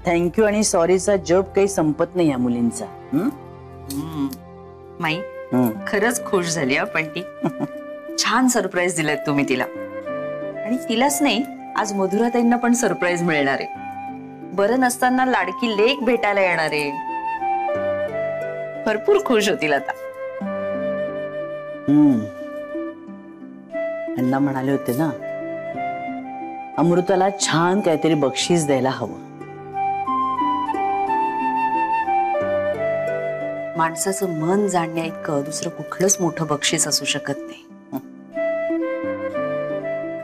Thank you आणि सॉरीचा जप काही संपत नाही या मुलींचा. माई खरंच खुश झाली पण ती. छान सरप्राईज दिलात तुम्ही तिला. आणि तिलाच नाही, आज मधुराताईंना पण सरप्राईज मिळणार आहे. बरं नसताना लाडकी लेक भेटायला येणार आहे. भरपूर खुश होतील आता. यांना म्हणाले होते ना, अमृताला छान काहीतरी बक्षीस द्यायला हवं. माणसाचं मन जाणण्या इतकं दुसरं कुठलंच मोठं बक्षीस असू शकत नाही.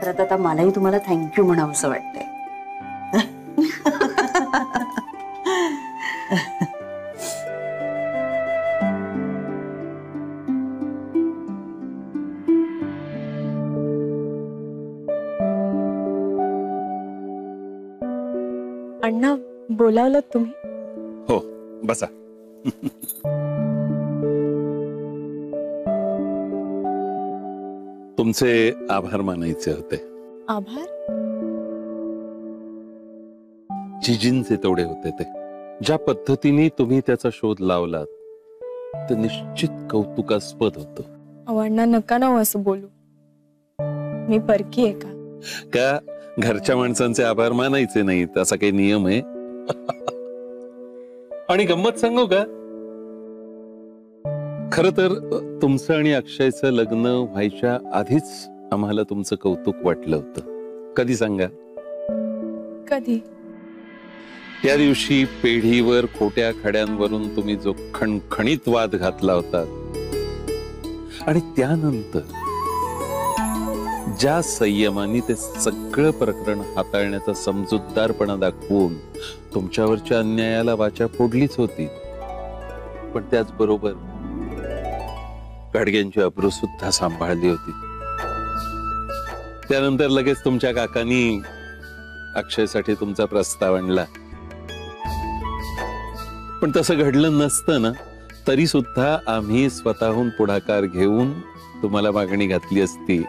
खरं तर आता मलाही तुम्हाला थँक्यू म्हणावंसं वाटतंय. अण्णा बोलावलं तुम्ही? हो बसा. तुमचे आभार मानायचे होते. आभार? जिजींचे तेवढे होते ते. ज्या पद्धतीने तुम्ही त्याचा शोध लावलात ते निश्चित कौतुकास्पद होतं. अण्णा नका ना असं बोलू. मी परकी आहे का? का घरच्या माणसांचे आभार मानायचे नाहीत असा काही नियम आहे? आणि गंमत सांगू का, खर तर तुमचं आणि अक्षयचं लग्न व्हायच्या आधीच आम्हाला तुमचं कौतुक वाटलं होतं. कधी सांगा? कधी? त्या दिवशी पेढीवर खोट्या खड्यांवरून तुम्ही जो खणखणीत वाद घातला होता आणि त्यानंतर ज्या संयमाने ते सगळं प्रकरण हाताळण्याचा समजूतदारपणा दाखवून तुमच्यावरच्या अन्यायाला वाचा फोडलीच होती, पण त्याचबरोबर गाडग्यांची अब्रू सुद्धा सांभाळली होती. त्यानंतर लगेच तुमच्या काकांनी अक्षयसाठी तुमचा प्रस्ताव आणला. पण तसं घडलं नसतं ना तरी सुद्धा आम्ही स्वतःहून पुढाकार घेऊन तुम्हाला मागणी घातली असती.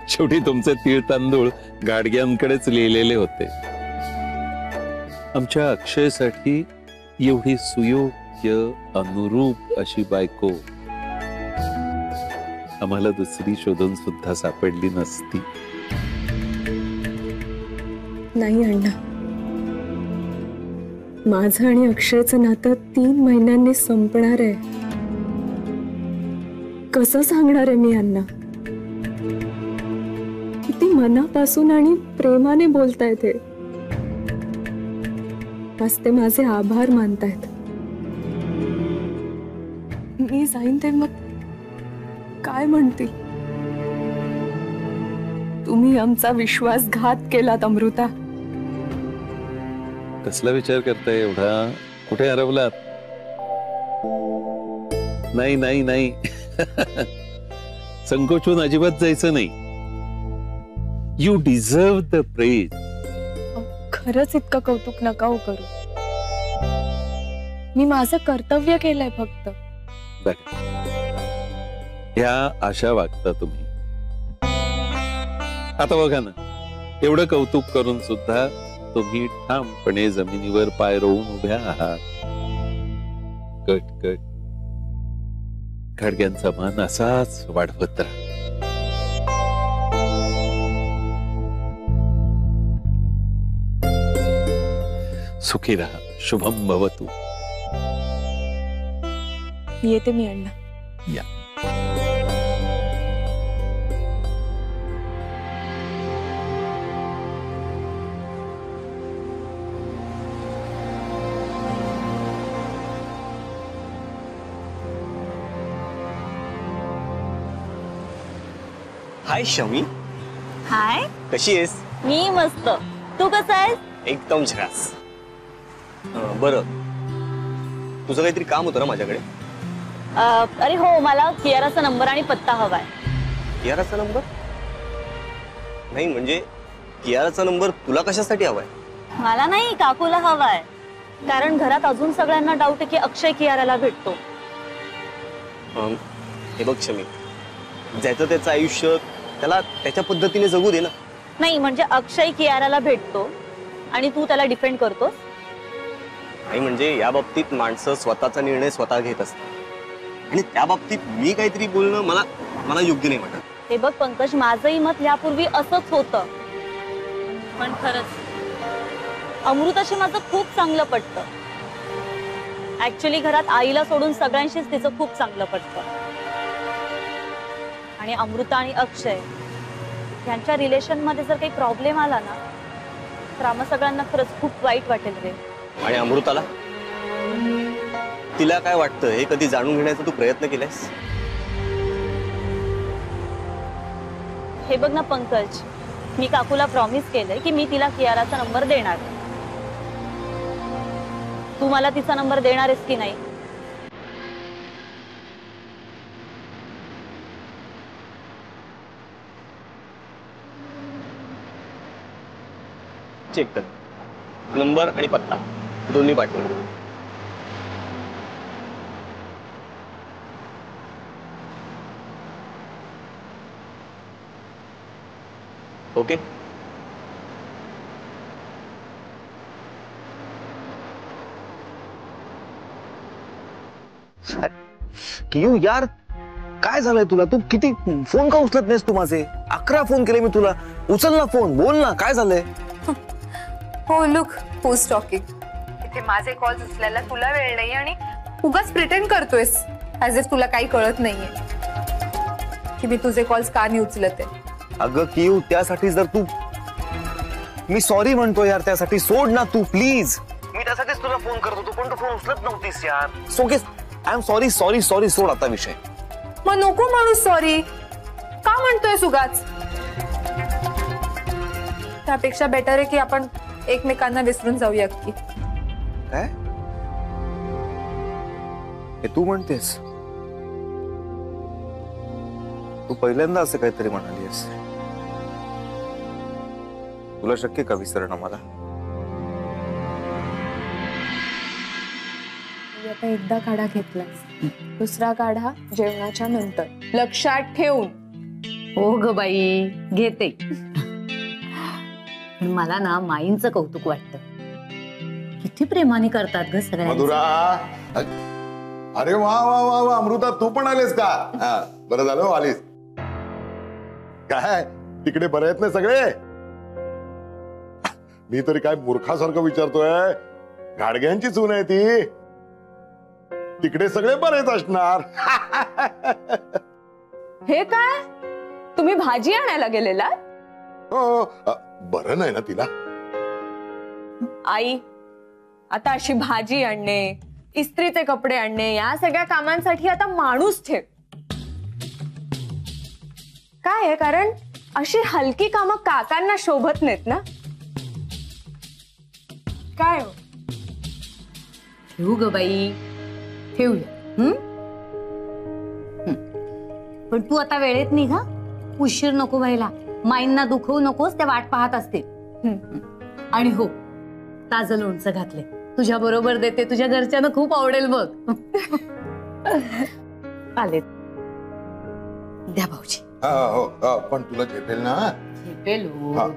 शेवटी तुमचे तीळ तांदूळ गाडग्यांकडेच लिहिलेले होते. आमच्या अक्षयसाठी एवढी सुयोग्य अनुरूप अशी बायको आम्हाला दुसरी शोधून सुद्धा सापडली नसती. नाही अण्णा, माझं आणि अक्षयचं नातं 3 महिन्यांनी संपणार आहे. कसं सांगणार आहे मी अण्णा? किती मनापासून आणि प्रेमाने बोलतायत ते. बस ते माझे आभार मानतायत. मी जाईन ते मग काय म्हणतील? तुम्ही आमचा विश्वासघात केलात अमृता. कसला विचार करताय एवढा? कुठे हरवलात? नाही नाही नाही. संकोचून अजिबात जायचं नाही. You deserve the praise. खरंच इतकं कौतुक नका हो करू. मी माझं कर्तव्य केलंय फक्त. ह्या आशा वागता तुम्ही. आता बघा ना, एवढं कौतुक करून सुद्धा तुम्ही ठामपणे जमिनीवर पाय रोवून उभ्या आहात. Cut cut. गाडग्यांचा मान असाच वाढवत राहा. सुखी रहा. शुभम भवतु. येते मी अण्णा. या. हाय शमी. हाय. कशी आहेस? मी मस्त. तू कसा आहेस? एकदम झकास. बरं, तुझं काहीतरी काम होतं ना माझ्याकडे? अरे हो, मला कियाराचा नंबर आणि पत्ता हवाय. कियाराचा नंबर? नाही म्हणजे कियाराचा नंबर तुला कशासाठी हवाय? मला नाही, काकूला हवाय. कारण घरात अजून सगळ्यांना डाऊट आहे की अक्षय कियाराला भेटतो. हे बघ शमी, ज्याचं त्याचं आयुष्य त्याला त्याच्या पद्धतीने जगू दे ना. नाही म्हणजे अक्षय कियाराला भेटतो आणि तू त्याला डिफेंड करतोस. नाही म्हणजे या बाबतीत माणसं स्वतःचा निर्णय स्वतः घेत असतात आणि त्या बाबतीत मी काहीतरी बोलणं मला मला योग्य नाही वाटत. हे बघ पंकज, माझंही मत यापूर्वी असंच होतं, पण खरंच अमृताशी माझं खूप चांगलं पटतं. ऍक्च्युली घरात आईला सोडून सगळ्यांशीच तिचं खूप चांगलं पटतं. आणि अमृता आणि अक्षय यांच्या रिलेशन मध्ये जर काही प्रॉब्लेम आला ना तर आम्हा सगळ्यांना खरंच खूप वाईट वाटेल रे. आणि अमृताला तिला काय वाटतं हे कधी जाणून घेण्याचा तू प्रयत्न केलास? हे बघ ना पंकज, मी काकूला प्रॉमिस केलंय की मी तिला कियाराचा नंबर देणार. तू मला तिचा नंबर देणार आहेस की नाही? चेक कर, नंबर आणि पत्ता दोन्ही पाठवून. ओके. कियू यार, काय झालंय तुला? तू किती फोन का उचलत नाहीस? तू माझे 11 फोन केले मी तुला. उचल ना फोन, बोल ना, काय झालंय? हो लुक, पोस्ट टॉकिंग. इथे माझे कॉल्स उचलायला तुला वेळ नाही आणि उगाच प्रिटेंड करतोयस ऍज इफ तुला काही कळत नाहीये की मी तुझे कॉल्स का नाही उचलत आहे. अगं कियू, त्यासाठी जर तू, मी सॉरी म्हणतो यार, त्यासाठी सोड ना तू प्लीज. मी त्यासाठीच तुला फोन करत होतो पण तू फोन उचलत नव्हतीस यार. सोके, I am sorry sorry sorry, सोड आता विषय. मग नको म्हणूस सॉरी. का म्हणतोय उगाच? त्यापेक्षा बेटर आहे की आपण एकमेकांना विसरून जाऊया की. काय हे तू म्हणतेस? तू पहिल्यांदा असं काहीतरी म्हणालीस. तुला शक्य का विसरणं मला? आता एकदा काढा घेतलास, दुसरा काढा जेवणाच्या नंतर, लक्षात ठेवून. हो ग बाई, घेते. पण मला ना माईंचं कौतुक वाटतं. किती प्रेमाने करतात ग सगळ्या. मधुरा, अरे वा वा वा वा, अमृता तू पण आलीस का? बरं झालं आलीस. काय तिकडे बरे आहेत ना सगळे? मी तरी काय मूर्खासारखं विचारतोय. गाडग्यांची सून आहे ती, तिकडे सगळे बरेच असणार. हे काय, तुम्ही भाजी आणायला गेलेला? हो, बरं नाही ना तिला? आई, आता अशी भाजी आणणे, इस्त्रीचे कपडे आणणे, या सगळ्या कामांसाठी आता माणूस ठेव. काय आहे कारण अशी हलकी कामं काकांना शोभत नाहीत ना. काय हो? ठेवू ग बाई, ठेवूया. पण तू आता वेळेत निघा, उशीर नको व्हायला. माईंना दुखवू नकोस, त्या वाट पाहत असतील. आणि हो, ताजं लोणचं घातले, तुझ्या बरोबर देते, तुझ्या घरच्यांना खूप आवडेल बघ. आले द्या भाऊजी. हो, पण तुला झेपेल ना? झेपेल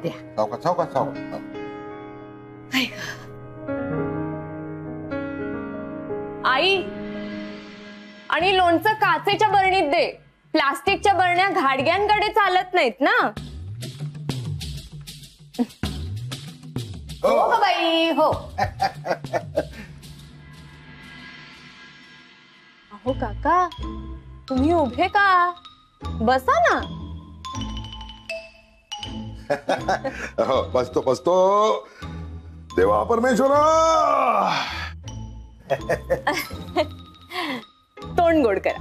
द्या. सावकाश सावकाश सावकाश. आई, आणि लोणचं काचेच्या बरणीत दे. प्लास्टिकच्या बरण्या घाडग्यांकडे चालत नाहीत ना. हो ग बाई, हो. अहो काका, तुम्ही उभे का? बसा ना. हो, बसतो बसतो. देवा परमेश्वरा. तोंड गोड करा.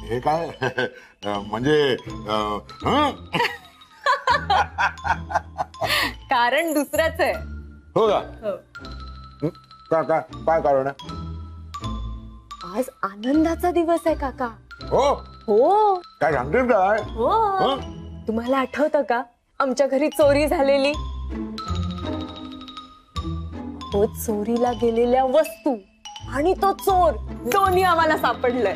हे काय म्हणजे कारण दुसरंच आहे. हो का? काय कारण आहे? आज आनंदाचा दिवस आहे काका. हो हो. काय सांगतेस काय? हो. तुम्हाला आठवतं का आमच्या घरी चोरी झालेली? तो चोरीला गेलेल्या वस्तू आणि तो चोर दोन्ही आम्हाला सापडलंय.